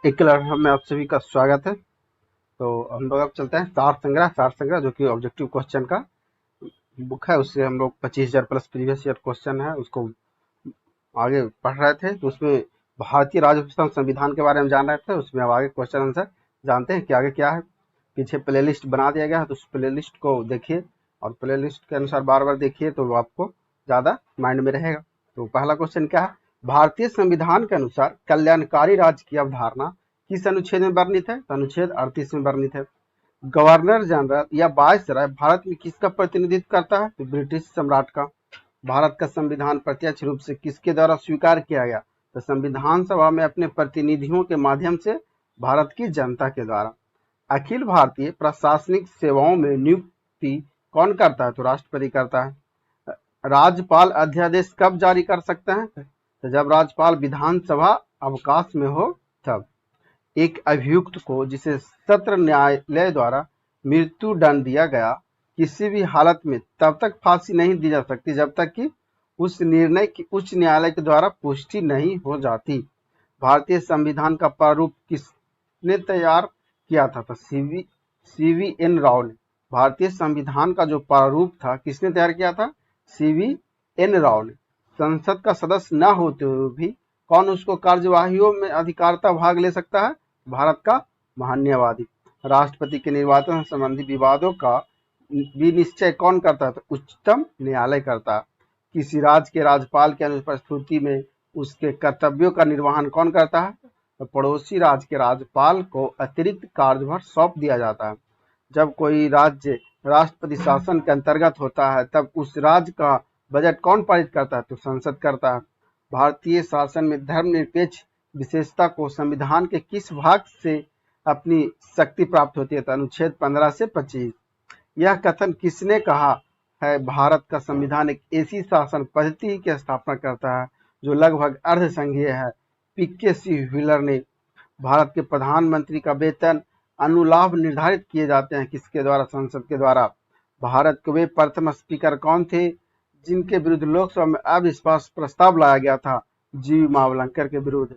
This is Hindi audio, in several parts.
एक क्लास में आप सभी का स्वागत है। तो हम लोग अब चलते हैं सार संग्रह जो कि ऑब्जेक्टिव क्वेश्चन का बुक है। उससे हम लोग 25,000 प्लस प्रीवियस ईयर क्वेश्चन है उसको आगे पढ़ रहे थे। तो उसमें भारतीय राज्य संविधान के बारे में जान रहे थे। उसमें अब आगे क्वेश्चन आंसर जानते हैं कि आगे क्या है। पीछे प्ले लिस्ट बना दिया गया है, तो उस प्ले लिस्ट को देखिए और प्ले लिस्ट के अनुसार बार बार देखिए तो आपको ज़्यादा माइंड में रहेगा। तो पहला क्वेश्चन क्या है, भारतीय संविधान के अनुसार कल्याणकारी राज्य की अवधारणा किस अनुच्छेद में वर्णित है? तो अनुच्छेद 38 में वर्णित है। गवर्नर जनरल या वायसराय भारत में किसका प्रतिनिधित्व करता है? तो ब्रिटिश सम्राट का। भारत का संविधान प्रत्यक्ष रूप से किसके द्वारा स्वीकार किया गया? तो संविधान सभा में अपने प्रतिनिधियों के माध्यम से भारत की जनता के द्वारा। अखिल भारतीय प्रशासनिक सेवाओं में नियुक्ति कौन करता है? तो राष्ट्रपति करता है। राज्यपाल अध्यादेश कब जारी कर सकते हैं? तो जब राज्यपाल विधानसभा अवकाश में हो तब। एक अभियुक्त को जिसे सत्र न्यायालय द्वारा मृत्यु दंड दिया गया किसी भी हालत में तब तक फांसी नहीं दी जा सकती जब तक कि उस निर्णय की उच्च न्यायालय के द्वारा पुष्टि नहीं हो जाती। भारतीय संविधान का प्रारूप किसने तैयार किया था? तो सीवी एन राव ने। भारतीय संविधान का जो प्रारूप था किसने तैयार किया था? सीवी एन राव ने। संसद का सदस्य न होते हुए भी कौन उसको कार्यवाहियों में अधिकारता भाग ले सकता है? भारत का महान्यायवादी। राष्ट्रपति के निर्वाचन संबंधी विवादों का विनिश्चय कौन करता है? तो उच्चतम न्यायालय करता है। किसी राज्य के राज्यपाल की अनुपस्थिति में उसके कर्तव्यों का निर्वहन कौन करता है? तो पड़ोसी राज्य के राज्यपाल को अतिरिक्त कार्यभार सौंप दिया जाता है। जब कोई राज्य राष्ट्रपति शासन के अंतर्गत होता है तब उस राज्य का बजट कौन पारित करता है? तो संसद करता है। भारतीय शासन में धर्मनिरपेक्ष विशेषता को संविधान के किस भाग से अपनी शक्ति प्राप्त होती है? तो अनुच्छेद 15 से 25। यह कथन किसने कहा है? भारत का संविधान एक ऐसी शासन पद्धति की स्थापना करता है जो लगभग अर्धसंघीय है। पीके व्हीलर ने। भारत के प्रधानमंत्री का वेतन अनुलाभ निर्धारित किए जाते हैं किसके द्वारा? संसद के द्वारा। भारत के वे प्रथम स्पीकर कौन थे जिनके विरुद्ध लोकसभा में अविश्वास प्रस्ताव लाया गया था? जी मावलंकर के विरुद्ध।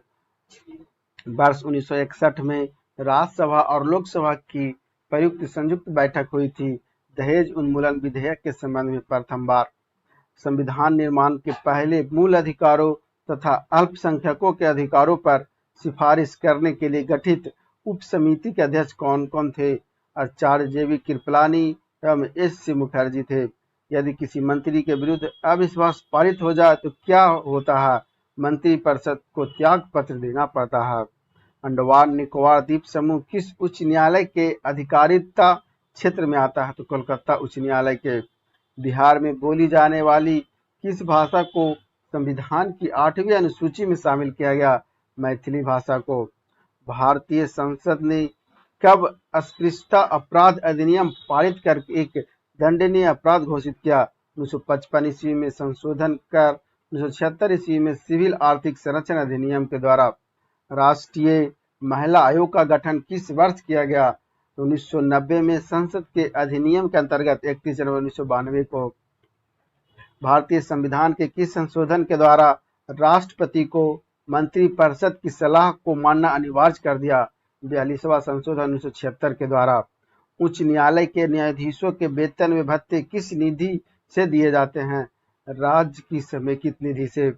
वर्ष 1961 में राज्यसभा और लोकसभा की प्रयुक्त संयुक्त बैठक हुई थी दहेज उन्मूलन विधेयक के संबंध में प्रथम बार। संविधान निर्माण के पहले मूल अधिकारों तथा अल्पसंख्यकों के अधिकारों पर सिफारिश करने के लिए गठित उप समिति के अध्यक्ष कौन कौन थे? आचार्य जेवी कृपलानी एवं एस.सी. मुखर्जी थे। यदि किसी मंत्री के विरुद्ध अविश्वास पारित हो जाए तो क्या होता है? मंत्रिपरिषद को त्याग पत्र देना पड़ता है। अंडमान निकोबार द्वीप समूह किस उच्च न्यायालय के अधिकारिता क्षेत्र में आता है? तो कोलकाता उच्च न्यायालय के। बिहार में बोली जाने वाली किस भाषा को संविधान की 8वीं अनुसूची में शामिल किया गया? मैथिली भाषा को। भारतीय संसद ने कब अस्पृश्यता अपराध अधिनियम पारित कर एक दंडनीय अपराध घोषित किया? 1955 ईस्वी में संशोधन कर 1976 ईस्वी में सिविल आर्थिक संरक्षण अधिनियम के द्वारा। राष्ट्रीय महिला आयोग का गठन किस वर्ष किया गया? 1990 में संसद के अधिनियम के अंतर्गत 31 जनवरी 1992 को। भारतीय संविधान के किस संशोधन के द्वारा राष्ट्रपति को मंत्रिपरिषद की सलाह को मानना अनिवार्य कर दिया? 42वां संशोधन 1976 के द्वारा। उच्च न्यायालय के न्यायाधीशों के वेतन व भत्ते किस निधि से दिए जाते हैं? राज्य की समेकित निधि से।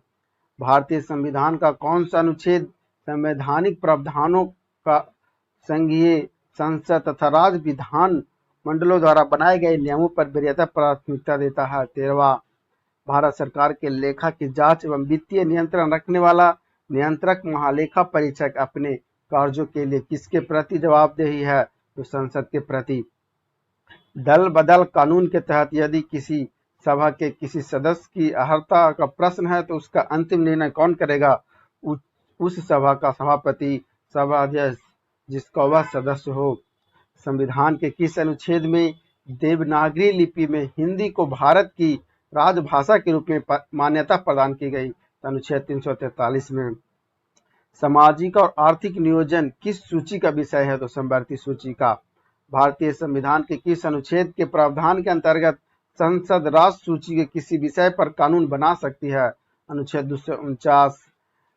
भारतीय संविधान का कौन सा अनुच्छेद संवैधानिक प्रावधानों का संघीय संसद तथा राज्य विधान मंडलों द्वारा बनाए गए नियमों पर वरीयता प्राथमिकता देता है? 13वां। भारत सरकार के लेखा की जांच एवं वित्तीय नियंत्रण रखने वाला नियंत्रक महालेखा परीक्षक अपने कार्यों के लिए किसके प्रति जवाबदेही है? तो संसद के प्रति। दल बदल कानून के तहत यदि किसी सभा के किसी सदस्य की अहर्ता का प्रश्न है तो उसका अंतिम निर्णय कौन करेगा? उस सभा का सभापति, सभाध्यक्ष जिसका वह सदस्य हो। संविधान के किस अनुच्छेद में देवनागरी लिपि में हिंदी को भारत की राजभाषा के रूप में मान्यता प्रदान की गई? अनुच्छेद 343 में। सामाजिक और आर्थिक नियोजन किस सूची का विषय है? तो समवर्ती सूची का। भारतीय संविधान के किस अनुच्छेद के प्रावधान के अंतर्गत संसद राष्ट्र सूची के किसी विषय पर कानून बना सकती है? अनुच्छेद 249।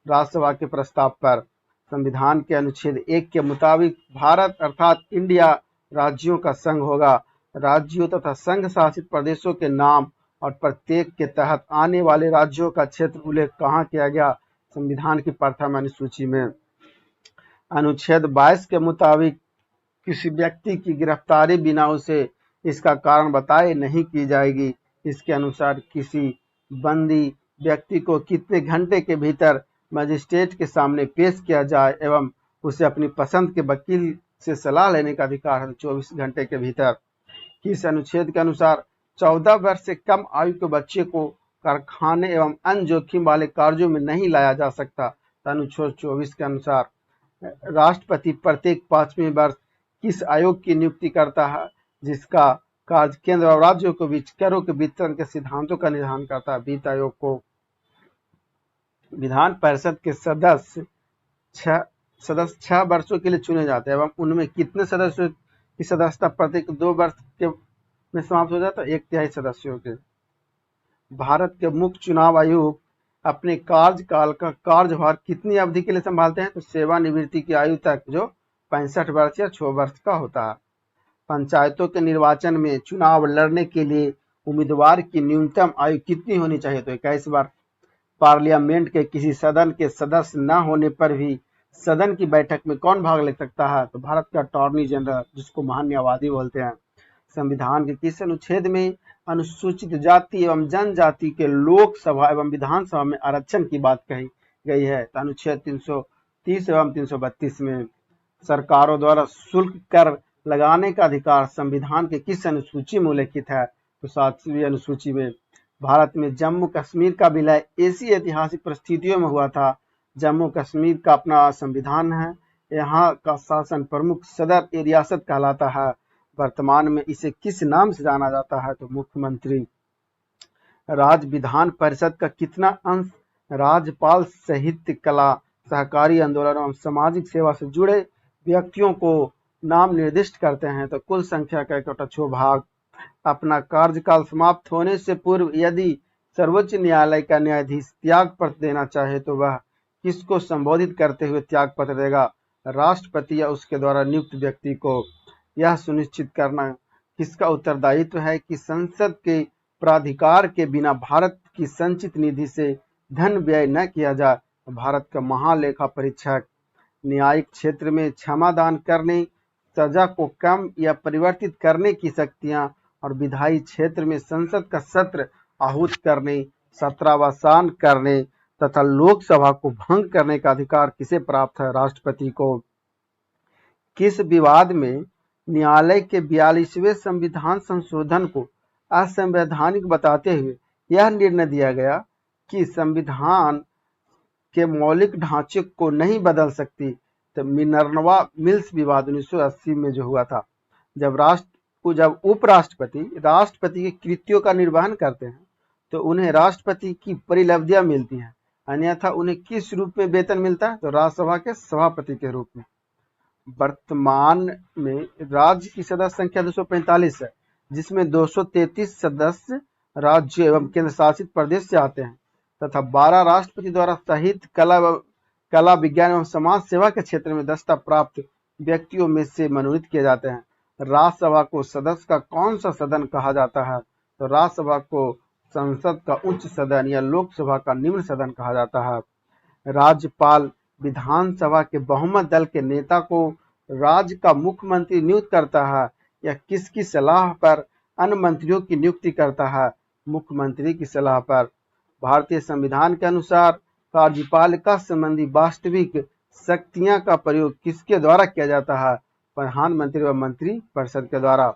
राज्यसभा के प्रस्ताव पर। संविधान के अनुच्छेद 1 के मुताबिक भारत अर्थात इंडिया राज्यों का संघ होगा। राज्यों तथा संघ शासित प्रदेशों के नाम और प्रत्येक के तहत आने वाले राज्यों का क्षेत्र उल्लेख कहाँ किया गया? संविधान की प्रथम अनुसूची में। अनुच्छेद 22 के मुताबिक किसी व्यक्ति की गिरफ्तारी बिना उसे इसका कारण बताए नहीं की जाएगी। इसके अनुसार किसी बंदी व्यक्ति को कितने घंटे के भीतर मजिस्ट्रेट के सामने पेश किया जाए एवं उसे अपनी पसंद के वकील से सलाह लेने का अधिकार है 24 घंटे के भीतर। किस अनुच्छेद के अनुसार 14 वर्ष से कम आयु के बच्चे को कारखाने एवं अन्य जोखिम वाले कार्यों में नहीं लाया जा सकता? अनुच्छेद 24 के अनुसार राष्ट्रपति प्रत्येक 5वें वर्ष किस आयोग की नियुक्ति करता है जिसका कार्य केंद्र और राज्यों के बीच करों के वितरण के सिद्धांतों का निर्धारण करता है? वित्त आयोग को। विधान परिषद के सदस्य 6 वर्षों के लिए चुने जाते हैं एवं उनमें कितने सदस्यों की सदस्यता प्रत्येक 2 वर्ष के में समाप्त हो जाता है? 1/3 सदस्यों के। भारत के मुख्य चुनाव आयुक्त अपने कार्यकाल का कार्यभार कितनी अवधि के लिए संभालते हैं? तो सेवानिवृत्ति की आयु तक, जो 65 वर्ष या 6 वर्ष का होता है। पंचायतों के निर्वाचन में चुनाव लड़ने के लिए उम्मीदवार की न्यूनतम आयु कितनी होनी चाहिए? तो 21 वर्ष। पार्लियामेंट के किसी सदन के सदस्य न होने पर भी सदन की बैठक में कौन भाग ले सकता है? तो भारत का अटॉर्नी जनरल, जिसको महान्यायवादी बोलते हैं। संविधान के किस अनुच्छेद में अनुसूचित जाति एवं जनजाति के लोकसभा एवं विधानसभा में आरक्षण की बात कही गई है? तो अनुच्छेद 330 एवं 332 में। सरकारों द्वारा शुल्क कर लगाने का अधिकार संविधान के किस अनुसूची में उल्लेखित है? तो 7वीं अनुसूची में। भारत में जम्मू कश्मीर का विलय ऐसी ऐतिहासिक परिस्थितियों में हुआ था। जम्मू कश्मीर का अपना संविधान है। यहाँ का शासन प्रमुख सदर ए रियासत कहलाता है। वर्तमान में इसे किस नाम से जाना जाता है? तो मुख्यमंत्री। राज्य विधान परिषद का कितना अंश राज्यपाल साहित्य, कला, सहकारी आंदोलन एवं सामाजिक सेवा से जुड़े व्यक्तियों को नाम निर्दिष्ट करते हैं? तो कुल संख्या का 1/8 भाग। अपना कार्यकाल समाप्त होने से पूर्व यदि सर्वोच्च न्यायालय का न्यायाधीश त्याग पत्र देना चाहे तो वह किसको संबोधित करते हुए त्याग पत्र देगा? राष्ट्रपति या उसके द्वारा नियुक्त व्यक्ति को। यह सुनिश्चित करना किसका उत्तरदायित्व है कि संसद के प्राधिकार के बिना भारत की संचित निधि से धन व्यय न किया जाए? भारत का महालेखा परीक्षक। न्यायिक क्षेत्र में क्षमादान करने, सजा को कम या परिवर्तित करने की शक्तियां और विधायी क्षेत्र में संसद का सत्र आहूत करने, सत्रावसान करने तथा लोकसभा को भंग करने का अधिकार किसे प्राप्त है? राष्ट्रपति को। किस विवाद में न्यायालय के 42वें संविधान संशोधन को असंवैधानिक बताते हुए यह निर्णय दिया गया कि संविधान के मौलिक ढांचे को नहीं बदल सकती? तो मिनर्वा मिल्स विवाद 1980 में जो हुआ था, जब उपराष्ट्रपति राष्ट्रपति के कृत्यों का निर्वहन करते हैं तो उन्हें राष्ट्रपति की परिलब्धियां मिलती हैं, अन्यथा उन्हें किस रूप में वेतन मिलता है? तो राज्यसभा के सभापति के रूप में। वर्तमान में राज्य की सदस्य संख्या 245 है, जिसमें 233 सदस्य राज्य एवं केंद्र शासित प्रदेश से आते हैं तथा 12 राष्ट्रपति द्वारा साहित्य, कला, विज्ञान एवं समाज सेवा के क्षेत्र में दक्षता प्राप्त व्यक्तियों में से मनोनीत किए जाते हैं। राज्यसभा को सदस्य का कौन सा सदन कहा जाता है? तो राज्यसभा को संसद का उच्च सदन या लोकसभा का निम्न सदन कहा जाता है। राज्यपाल विधानसभा के बहुमत दल के नेता को राज्य का मुख्यमंत्री नियुक्त करता है या किसकी सलाह पर अन्य मंत्रियों की नियुक्ति करता है? मुख्यमंत्री की सलाह पर। भारतीय संविधान के अनुसार कार्यपालिका संबंधी वास्तविक शक्तियां का प्रयोग किसके द्वारा किया जाता है? प्रधानमंत्री व मंत्री परिषद के द्वारा।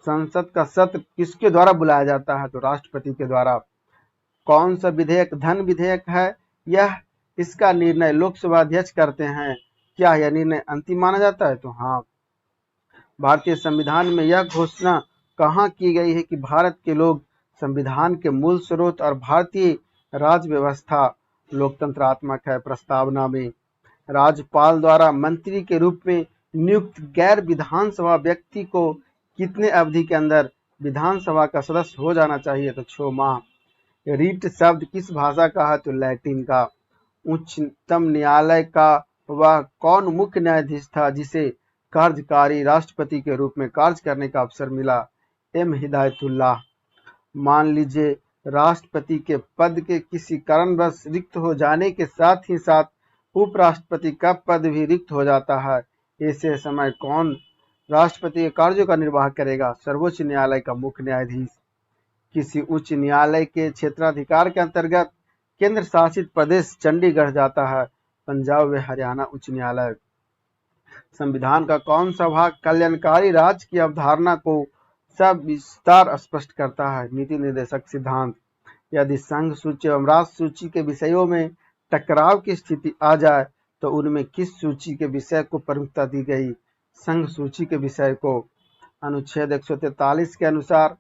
संसद का सत्र किसके द्वारा बुलाया जाता है? तो राष्ट्रपति के द्वारा। कौन सा विधेयक धन विधेयक है? इसका निर्णय लोकसभा अध्यक्ष करते हैं। क्या यह निर्णय अंतिम माना जाता है? तो हाँ। भारतीय संविधान में यह घोषणा कहाँ की गई है कि भारत के लोग संविधान के मूल स्रोत और भारतीय राज्य व्यवस्था लोकतंत्रात्मक है? प्रस्तावना में। राज्यपाल द्वारा मंत्री के रूप में नियुक्त गैर विधानसभा व्यक्ति को कितने अवधि के अंदर विधानसभा का सदस्य हो जाना चाहिए? तो 6 माह। रीट शब्द किस भाषा का है? तो लैटिन का। उच्चतम न्यायालय का वह कौन मुख्य न्यायाधीश था जिसे कार्यकारी राष्ट्रपति के रूप में कार्य करने का अवसर मिला? एम हिदायतुल्लाह। मान लीजिए राष्ट्रपति के पद के किसी कारणवश रिक्त हो जाने के साथ ही साथ उपराष्ट्रपति का पद भी रिक्त हो जाता है। ऐसे समय कौन राष्ट्रपति के कार्यों का निर्वाह करेगा? सर्वोच्च न्यायालय का मुख्य न्यायाधीश। किसी उच्च न्यायालय के क्षेत्राधिकार के अंतर्गत केंद्र शासित प्रदेश चंडीगढ़ जाता है। पंजाब व हरियाणा उच्च न्यायालय। संविधान का कौन सा भाग कल्याणकारी राज्य की अवधारणा को सविस्तार स्पष्ट करता है? नीति निर्देशक सिद्धांत। यदि संघ सूची एवं राष्ट्र सूची के विषयों में टकराव की स्थिति आ जाए तो उनमें किस सूची के विषय को प्रमुखता दी गई? संघ सूची के विषय को। अनुच्छेद 143 के अनुसार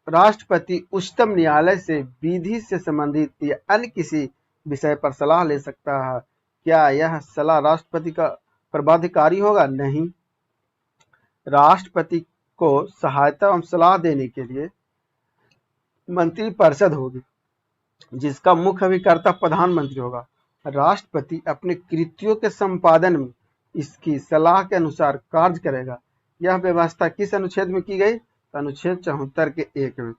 राष्ट्रपति उच्चतम न्यायालय से विधि से संबंधित या अन्य किसी विषय पर सलाह ले सकता है। क्या यह सलाह राष्ट्रपति का प्रबाधिकारी होगा? नहीं। राष्ट्रपति को सहायता एवं सलाह देने के लिए मंत्रिपरिषद होगी जिसका मुख्य अभिकर्ता प्रधानमंत्री होगा। राष्ट्रपति अपने कृत्यों के संपादन में इसकी सलाह के अनुसार कार्य करेगा। यह व्यवस्था किस अनुच्छेद में की गई? अनुच्छेद 74 के 1 में।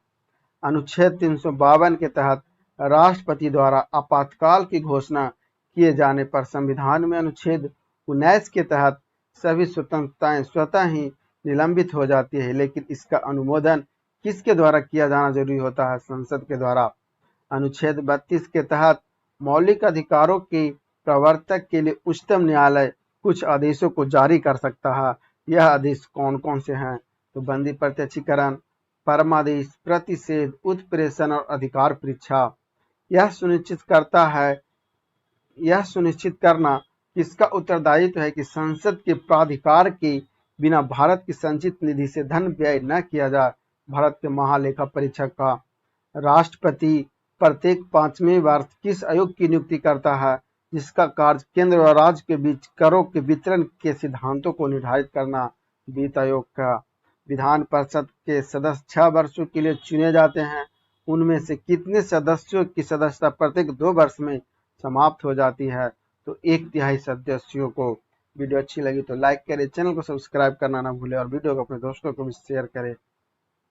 अनुच्छेद 352 के तहत राष्ट्रपति द्वारा आपातकाल की घोषणा किए जाने पर संविधान में अनुच्छेद 19 के तहत सभी स्वतंत्रताएं स्वतः ही निलंबित हो जाती है, लेकिन इसका अनुमोदन किसके द्वारा किया जाना जरूरी होता है? संसद के द्वारा। अनुच्छेद 32 के तहत मौलिक अधिकारों के प्रवर्तक के लिए उच्चतम न्यायालय कुछ आदेशों को जारी कर सकता है। यह आदेश कौन कौन से हैं? तो बंदी प्रत्यक्षीकरण, परमादेश, प्रतिषेध, उत्प्रेषण और अधिकार परीक्षा। यह सुनिश्चित करना किसका उत्तरदायित्व है कि संसद के प्राधिकार के बिना भारत की संचित निधि से धन व्यय न किया जाए? भारत के महालेखा परीक्षक का। राष्ट्रपति प्रत्येक 5वें वर्ष किस आयोग की नियुक्ति करता है जिसका कार्य केंद्र और राज्य के बीच करों के वितरण के सिद्धांतों को निर्धारित करना? वित्त आयोग का। विधान परिषद के सदस्य 6 वर्षों के लिए चुने जाते हैं। उनमें से कितने सदस्यों की सदस्यता प्रत्येक 2 वर्ष में समाप्त हो जाती है? तो 1/3 सदस्यों को। वीडियो अच्छी लगी तो लाइक करें, चैनल को सब्सक्राइब करना ना भूलें और वीडियो को अपने दोस्तों को भी शेयर करें।